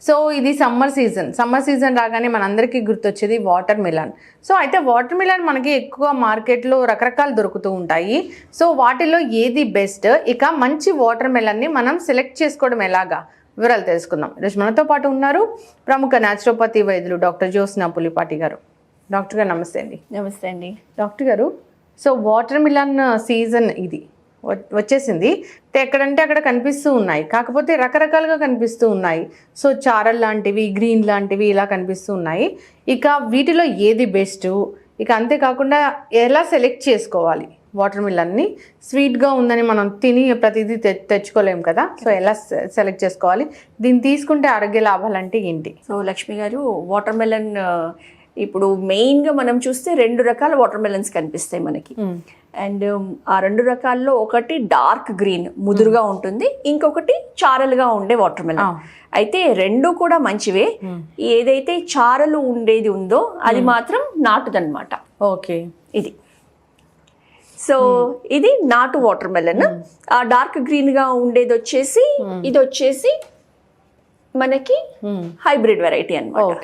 So ఇది summer season రాగానే మనందరికీ గుర్తొచ్చేది వాటర్ మిలన్. సో అయితే వాటర్ మిలన్ మనకి ఎక్కువ మార్కెట్లో రకరకాలు దొరుకుతూ ఉంటాయి. సో వాటిలో ఏది బెస్ట్, ఇక మంచి వాటర్ మిలన్ని మనం సెలెక్ట్ చేసుకోవడం ఎలాగా, వివరాలు తెలుసుకుందాం. ఈరోజు మనతో పాటు ఉన్నారు ప్రముఖ న్యాచురోపతి వైద్యులు డాక్టర్ జ్యోత్స్న పులిపాటి గారు. డాక్టర్ గారు నమస్తే అండి. నమస్తే అండి. డాక్టర్ గారు, సో వాటర్ మిలన్ సీజన్ ఇది వచ్చేసింది. ఎక్కడంటే అక్కడ కనిపిస్తూ ఉన్నాయి, కాకపోతే రకరకాలుగా కనిపిస్తూ ఉన్నాయి. సో చారల్ లాంటివి, గ్రీన్ లాంటివి ఇలా కనిపిస్తూ ఉన్నాయి. ఇక వీటిలో ఏది బెస్ట్, ఇక అంతేకాకుండా ఎలా సెలెక్ట్ చేసుకోవాలి వాటర్ మిలన్ని? స్వీట్గా ఉందని మనం తిని ప్రతిదీ తెచ్చుకోలేము కదా, సో ఎలా సెలెక్ట్ చేసుకోవాలి, దీన్ని తీసుకుంటే ఆరోగ్య లాభాలు అంటే ఏంటి? సో లక్ష్మి గారు, వాటర్ మిలన్ ఇప్పుడు మెయిన్గా మనం చూస్తే 2 రకాల వాటర్ మిలన్స్ కనిపిస్తాయి మనకి. అండ్ ఆ 2 రకాల్లో ఒకటి డార్క్ గ్రీన్ ముదురుగా ఉంటుంది, ఇంకొకటి చారలుగా ఉండే వాటర్ మిలన్. అయితే 2 కూడా మంచివే. ఏదైతే చారలు ఉండేది ఉందో అది మాత్రం నాటుదన్నమాట. ఓకే, ఇది సో ఇది నాటు వాటర్ మెలన్. ఆ డార్క్ గ్రీన్ గా ఉండేది వచ్చేసి ఇది వచ్చేసి మనకి హైబ్రిడ్ వెరైటీ అన్నమాట.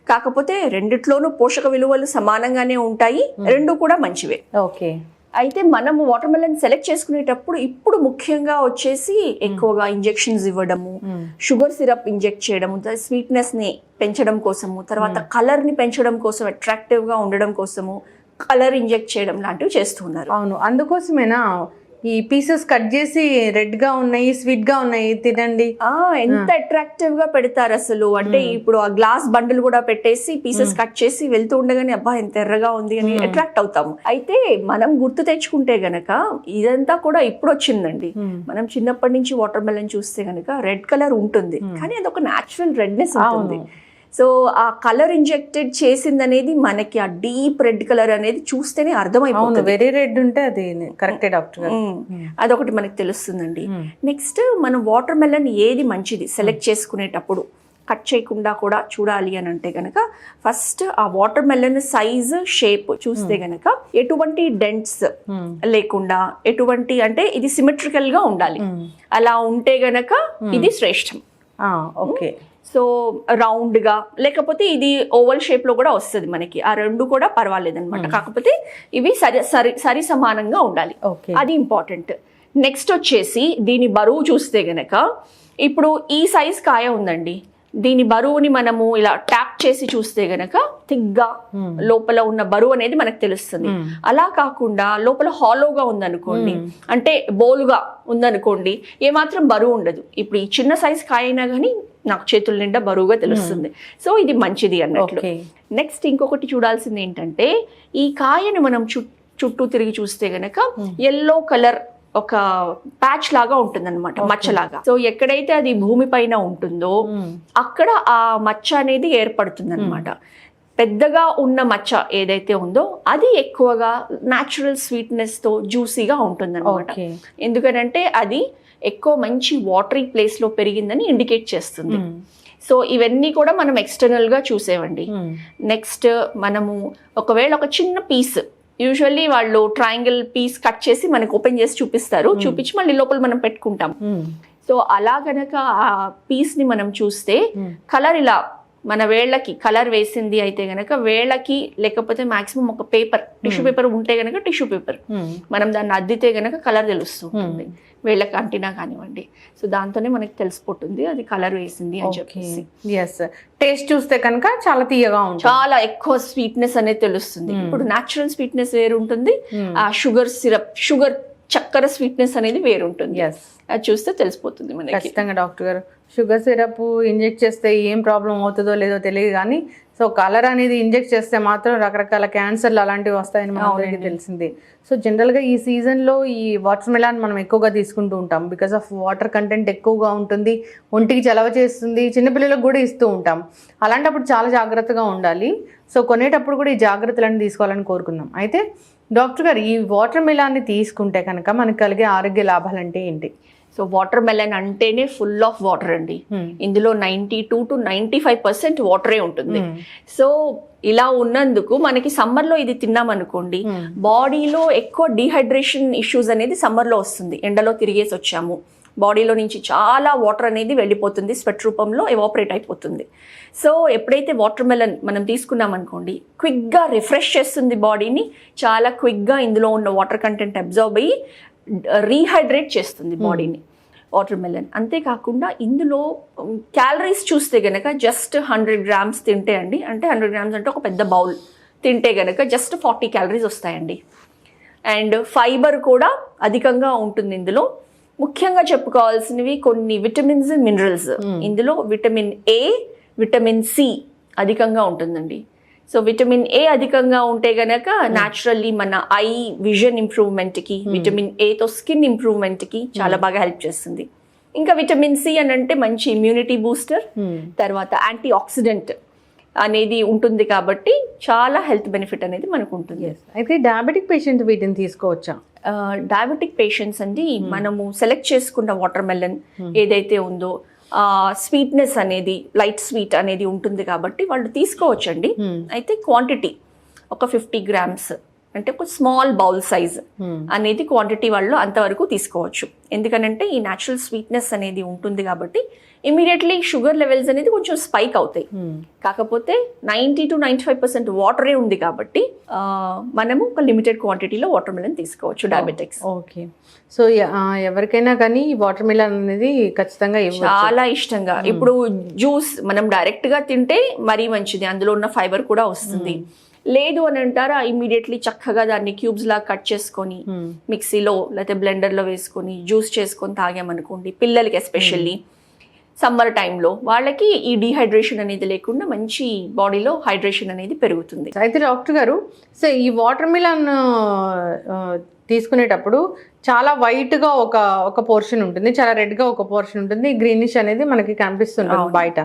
కాకపోతే రెండిట్లోనూ పోషక విలువలు సమానంగానే ఉంటాయి, 2 కూడా మంచివే. ఓకే. అయితే మనం వాటర్ మెలన్ సెలెక్ట్ చేసుకునేటప్పుడు ఇప్పుడు ముఖ్యంగా వచ్చేసి ఎక్కువగా ఇంజెక్షన్స్ ఇవ్వడము, షుగర్ సిరప్ ఇంజెక్ట్ చేయడము, స్వీట్నెస్ ని పెంచడం కోసము, తర్వాత కలర్ ని పెంచడం కోసం, అట్రాక్టివ్ గా ఉండడం కోసము కలర్ ఇంజెక్ట్ చేయడం లాంటివి చేస్తున్నారు. అవును, అందుకోసమేనా ఈ పీసెస్ కట్ చేసి రెడ్ గా ఉన్నాయి, స్వీట్ గా ఉన్నాయి, తినండి. ఎంత అట్రాక్టివ్ గా పెడతారు అసలు. అంటే ఇప్పుడు ఆ గ్లాస్ బండిల్ కూడా పెట్టేసి పీసెస్ కట్ చేసి వెళ్తూ ఉండగానే అబ్బా ఎంత ఎర్రగా ఉంది అని అట్రాక్ట్ అవుతాము. అయితే మనం గుర్తు తెచ్చుకుంటే గనక ఇదంతా కూడా ఇప్పుడు వచ్చిందండి. మనం చిన్నప్పటి నుంచి వాటర్ మెలన్ చూస్తే గనక రెడ్ కలర్ ఉంటుంది, కానీ అది ఒక న్యాచురల్ రెడ్నెస్ ఉంటుంది. సో ఆ కలర్ ఇంజెక్టెడ్ చేసింది అనేది మనకి ఆ డీప్ రెడ్ కలర్ అనేది చూస్తేనే అర్థమైపోతుంది. వెరీ రెడ్ ఉంటే అది కరెక్టే డాక్టర్ గారు. అదొకటి మనకి తెలుస్తుందండి. నెక్స్ట్ మనం వాటర్ మెలన్ ఏది మంచిది సెలెక్ట్ చేసుకునేటప్పుడు కట్ చేయకుండా కూడా చూడాలి అని అంటే గనక ఫస్ట్ ఆ వాటర్ మెలన్ సైజ్, షేప్ చూస్తే గనక ఎటువంటి డెంట్స్ లేకుండా, ఎటువంటి అంటే ఇది సిమెట్రికల్ గా ఉండాలి. అలా ఉంటే గనక ఇది శ్రేష్టం. ఓకే. సో రౌండ్ గా, లేకపోతే ఇది ఓవల్ షేప్ లో కూడా వస్తుంది మనకి. ఆ 2 కూడా పర్వాలేదు అనమాట. కాకపోతే ఇవి సరి సమానంగా ఉండాలి, అది ఇంపార్టెంట్. నెక్స్ట్ వచ్చేసి దీని బరువు చూస్తే గనక ఇప్పుడు ఈ సైజ్ కాయ ఉందండి, దీని బరువుని మనము ఇలా ట్యాప్ చేసి చూస్తే గనక థిక్గా లోపల ఉన్న బరువు అనేది మనకు తెలుస్తుంది. అలా కాకుండా లోపల హాలోగా ఉందనుకోండి, అంటే బోలుగా ఉందనుకోండి, ఏమాత్రం బరువు ఉండదు. ఇప్పుడు ఈ చిన్న సైజ్ కాయ అయినా కానీ నాకు చేతుల నిండా బరువుగా తెలుస్తుంది. సో ఇది మంచిది అన్నట్లు. నెక్స్ట్ ఇంకొకటి చూడాల్సింది ఏంటంటే, ఈ కాయను మనం చుట్టూ తిరిగి చూస్తే గనక ఎల్లో కలర్ ఒక ప్యాచ్ లాగా ఉంటుంది అనమాట, మచ్చలాగా. సో ఎక్కడైతే అది భూమి పైన ఉంటుందో అక్కడ ఆ మచ్చ అనేది ఏర్పడుతుంది అనమాట. పెద్దగా ఉన్న మచ్చ ఏదైతే ఉందో అది ఎక్కువగా న్యాచురల్ స్వీట్నెస్ తో జ్యూసీగా ఉంటుంది అనమాట. ఎందుకంటే అది ఎక్కువ మంచి వాటరీ ప్లేస్ లో పెరిగిందని ఇండికేట్ చేస్తుంది. సో ఇవన్నీ కూడా మనం ఎక్స్టర్నల్ గా చూసేవండి. నెక్స్ట్ మనము ఒకవేళ ఒక చిన్న పీస్, యూజువల్లీ వాళ్ళు ట్రయాంగిల్ పీస్ కట్ చేసి మనకు ఓపెన్ చేసి చూపిస్తారు, చూపించి మళ్ళీ లోపల మనం పెట్టుకుంటాం. సో అలా గనక ఆ పీస్ ని మనం చూస్తే కలర్ ఇలా మన వేళ్ళకి కలర్ వేసింది అయితే గనక వేళ్ళకి, లేకపోతే మాక్సిమం ఒక పేపర్, టిష్యూ పేపర్ ఉంటే గనక టిష్యూ పేపర్ మనం దాన్ని అద్దితే గనక కలర్ తెలుస్తుంది, వేళ్ళకి అంటినా కానివ్వండి. సో దాంతోనే మనకి తెలిసిపోతుంది అది కలర్ వేసింది అని చెప్పేసి. టేస్ట్ చూస్తే కనుక చాలా తీయగా ఉంటుంది, చాలా ఎక్కువ స్వీట్నెస్ అనేది తెలుస్తుంది. ఇప్పుడు న్యాచురల్ స్వీట్నెస్ వేరు ఉంటుంది, ఆ షుగర్ సిరప్, షుగర్ చక్కెర స్వీట్నెస్ అనేది వేరుంటుంది. అది చూస్తే తెలిసిపోతుంది మనకి. ఖచ్చితంగా డాక్టర్ గారు, షుగర్ సిరప్ ఇంజెక్ట్ చేస్తే ఏం ప్రాబ్లం అవుతుందో లేదో తెలియదు, కానీ సో కలర్ అనేది ఇంజెక్ట్ చేస్తే మాత్రం రకరకాల క్యాన్సర్లు అలాంటివి వస్తాయని మనకి తెలిసింది. సో జనరల్గా ఈ సీజన్లో ఈ వాటర్ మిలన్ మనం ఎక్కువగా తీసుకుంటూ ఉంటాం, బికాస్ ఆఫ్ వాటర్ కంటెంట్ ఎక్కువగా ఉంటుంది, ఒంటికి చలవ చేస్తుంది, చిన్నపిల్లలకు కూడా ఇస్తూ ఉంటాం. అలాంటప్పుడు చాలా జాగ్రత్తగా ఉండాలి. సో కొనేటప్పుడు కూడా ఈ జాగ్రత్తలన్నీ తీసుకోవాలని కోరుకుందాం. అయితే డాక్టర్ గారు, ఈ వాటర్ మిలన్ని తీసుకుంటే కనుక మనకు కలిగే ఆరోగ్య లాభాలు అంటే ఏంటి? సో వాటర్ మెలన్ అంటేనే ఫుల్ ఆఫ్ వాటర్ అండి. ఇందులో 92 to 95% వాటరే ఉంటుంది. సో ఇలా ఉన్నందుకు మనకి సమ్మర్ లో ఇది తిన్నాం అనుకోండి, బాడీలో ఎక్కువ డీహైడ్రేషన్ ఇష్యూస్ అనేది సమ్మర్ లో వస్తుంది. ఎండలో తిరిగేసి వచ్చాము, బాడీలో నుంచి చాలా వాటర్ అనేది వెళ్ళిపోతుంది, స్వెట్ రూపంలో ఎవాపరేట్ అయిపోతుంది. సో ఎప్పుడైతే వాటర్ మెలన్ మనం తీసుకున్నాం అనుకోండి, క్విక్గా రిఫ్రెష్ చేస్తుంది బాడీని, చాలా క్విక్గా ఇందులో ఉన్న వాటర్ కంటెంట్ అబ్జర్వ్ అయ్యి రీహైడ్రేట్ చేస్తుంది బాడీని వాటర్ మెలన్. అంతేకాకుండా ఇందులో క్యాలరీస్ చూస్తే గనక జస్ట్ 100 grams తింటే అండి, అంటే 100 grams అంటే ఒక పెద్ద బౌల్ తింటే గనక జస్ట్ 40 calories వస్తాయండి. అండ్ ఫైబర్ కూడా అధికంగా ఉంటుంది ఇందులో. ముఖ్యంగా చెప్పుకోవాల్సినవి కొన్ని విటమిన్స్, మినరల్స్. ఇందులో విటమిన్ ఏ, విటమిన్ సి అధికంగా ఉంటుందండి. సో విటమిన్ ఏ అధికంగా ఉంటే గనక న్యాచురల్లీ మన ఐ విజన్ ఇంప్రూవ్మెంట్కి, విటమిన్ ఏతో స్కిన్ ఇంప్రూవ్మెంట్కి చాలా బాగా హెల్ప్ చేస్తుంది. ఇంకా విటమిన్ సి అని అంటే మంచి ఇమ్యూనిటీ బూస్టర్, తర్వాత యాంటీ ఆక్సిడెంట్ అనేది ఉంటుంది కాబట్టి చాలా హెల్త్ బెనిఫిట్ అనేది మనకు ఉంటుంది. అయితే డయాబెటిక్ పేషెంట్ వీటిని తీసుకోవచ్చా? డయాబెటిక్ పేషెంట్స్ అండి, మనము సెలెక్ట్ చేసుకున్న వాటర్ మెలన్ ఏదైతే ఉందో స్వీట్నెస్ అనేది, లైట్ స్వీట్ అనేది ఉంటుంది కాబట్టి వాళ్ళు తీసుకోవచ్చండి. అయితే క్వాంటిటీ ఒక 50 grams అంటే ఒక స్మాల్ బౌల్ సైజ్ అనేది క్వాంటిటీ వాళ్ళు అంతవరకు తీసుకోవచ్చు. ఎందుకనంటే ఈ న్యాచురల్ స్వీట్నెస్ అనేది ఉంటుంది కాబట్టి ఇమీడియట్లీ షుగర్ లెవెల్స్ అనేది కొంచెం స్పైక్ అవుతాయి. కాకపోతే 90 to 95% వాటరే ఉంది కాబట్టి మనము ఒక లిమిటెడ్ క్వాంటిటీలో వాటర్ మిలన్ తీసుకోవచ్చు డయాబెటిక్స్. ఓకే. సో ఎవరికైనా కానీ వాటర్ మిలన్ అనేది ఖచ్చితంగా చాలా ఇష్టంగా. ఇప్పుడు జ్యూస్ మనం డైరెక్ట్ గా తింటే మరీ మంచిది, అందులో ఉన్న ఫైబర్ కూడా వస్తుంది. లేదు అని అంటారా, ఇమీడియట్లీ చక్కగా దాన్ని క్యూబ్స్ లా కట్ చేసుకొని మిక్సీలో లేకపోతే బ్లెండర్లో వేసుకొని జ్యూస్ చేసుకొని తాగామనుకోండి, పిల్లలకి ఎస్పెషల్లీ సమ్మర్ టైంలో వాళ్ళకి ఈ డీహైడ్రేషన్ అనేది లేకుండా మంచి బాడీలో హైడ్రేషన్ అనేది పెరుగుతుంది. అయితే డాక్టర్ గారు, సో ఈ వాటర్ మిలన్ తీసుకునేటప్పుడు చాలా వైట్గా ఒక పోర్షన్ ఉంటుంది, చాలా రెడ్గా ఒక పోర్షన్ ఉంటుంది, గ్రీనిష్ అనేది మనకి కనిపిస్తుంటుంది బయట.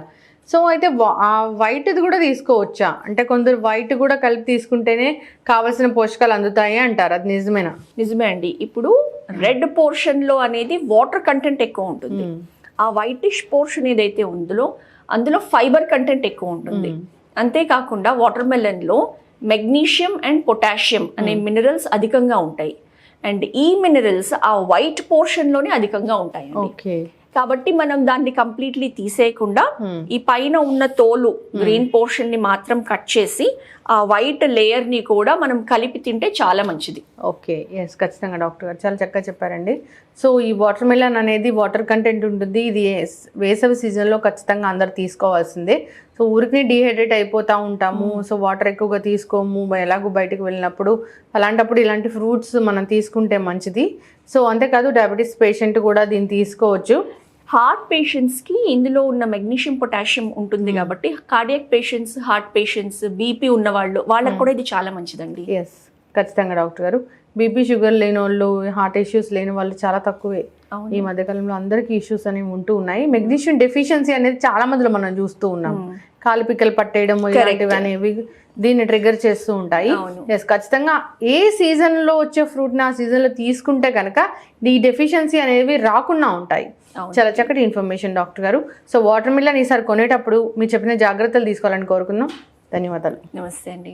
సో అయితే ఆ వైట్ది కూడా తీసుకోవచ్చా? అంటే కొందరు వైట్ కూడా కలిపి తీసుకుంటేనే కావాల్సిన పోషకాలు అందుతాయి అంటారు, అది నిజమేనా? నిజమే అండి. ఇప్పుడు రెడ్ పోర్షన్లో అనేది వాటర్ కంటెంట్ ఎక్కువ ఉంటుంది, ఆ వైటిష్ పోర్షన్ ఏదైతే ఉందో అందులో ఫైబర్ కంటెంట్ ఎక్కువ ఉంటుంది. అంతేకాకుండా వాటర్ మెలన్లో మెగ్నీషియం అండ్ పొటాషియం అనే మినరల్స్ అధికంగా ఉంటాయి. అండ్ ఈ మినరల్స్ ఆ వైట్ పోర్షన్లోనే అధికంగా ఉంటాయండి. కాబట్టి మనం దాన్ని కంప్లీట్లీ తీసేయకుండా ఈ పైన ఉన్న తోలు గ్రీన్ పోర్షన్ ని మాత్రం కట్ చేసి ఆ వైట్ లేయర్ ని కూడా మనం కలిపి తింటే చాలా మంచిది. ఓకే, ఎస్, ఖచ్చితంగా డాక్టర్ గారు చాలా చక్కగా చెప్పారండి. సో ఈ వాటర్ మిలన్ అనేది వాటర్ కంటెంట్ ఉంటుంది, ఇది వేసవి సీజన్లో ఖచ్చితంగా అందరు తీసుకోవాల్సిందే. సో ఊరికి డీహైడ్రేట్ అయిపోతూ ఉంటాము, సో వాటర్ ఎక్కువగా తీసుకోము ఎలాగో బయటకు వెళ్ళినప్పుడు, అలాంటప్పుడు ఇలాంటి ఫ్రూట్స్ మనం తీసుకుంటే మంచిది. సో అంతేకాదు డయాబెటీస్ పేషెంట్ కూడా దీన్ని తీసుకోవచ్చు. హార్ట్ పేషెంట్స్కి ఇందులో ఉన్న మెగ్నీషియం పొటాషియం ఉంటుంది కాబట్టి cardiac patients, heart patients, BP ఉన్న వాళ్ళకి కూడా ఇది చాలా మంచిదండి. ఎస్, ఖచ్చితంగా డాక్టర్ గారు. బీపీ షుగర్ లేని వాళ్ళు, హార్ట్ ఇష్యూస్ లేని వాళ్ళు చాలా తక్కువే ఈ మధ్యకాలంలో, అందరికీ ఇష్యూస్ అనేవి ఉంటూ ఉన్నాయి. మెగ్నీషియం డెఫిషియన్సీ అనేది చాలా మందిలో మనం చూస్తూ ఉన్నాం. కాలు పిక్కలు పట్టేయడం ఇలాంటివి అనేవి దీన్ని ట్రిగర్ చేస్తూ ఉంటాయి. ఎస్, ఖచ్చితంగా ఏ సీజన్లో వచ్చే ఫ్రూట్ని ఆ సీజన్లో తీసుకుంటే కనుక ఈ డెఫిషియన్సీ అనేవి రాకుండా ఉంటాయి. చాలా చక్కటి ఇన్ఫర్మేషన్ డాక్టర్ గారు. సో వాటర్ మిలన్ ఈసారి కొనేటప్పుడు మీరు చెప్పిన జాగ్రత్తలు తీసుకోవాలని కోరుకుందాం. ధన్యవాదాలు. నమస్తే అండి.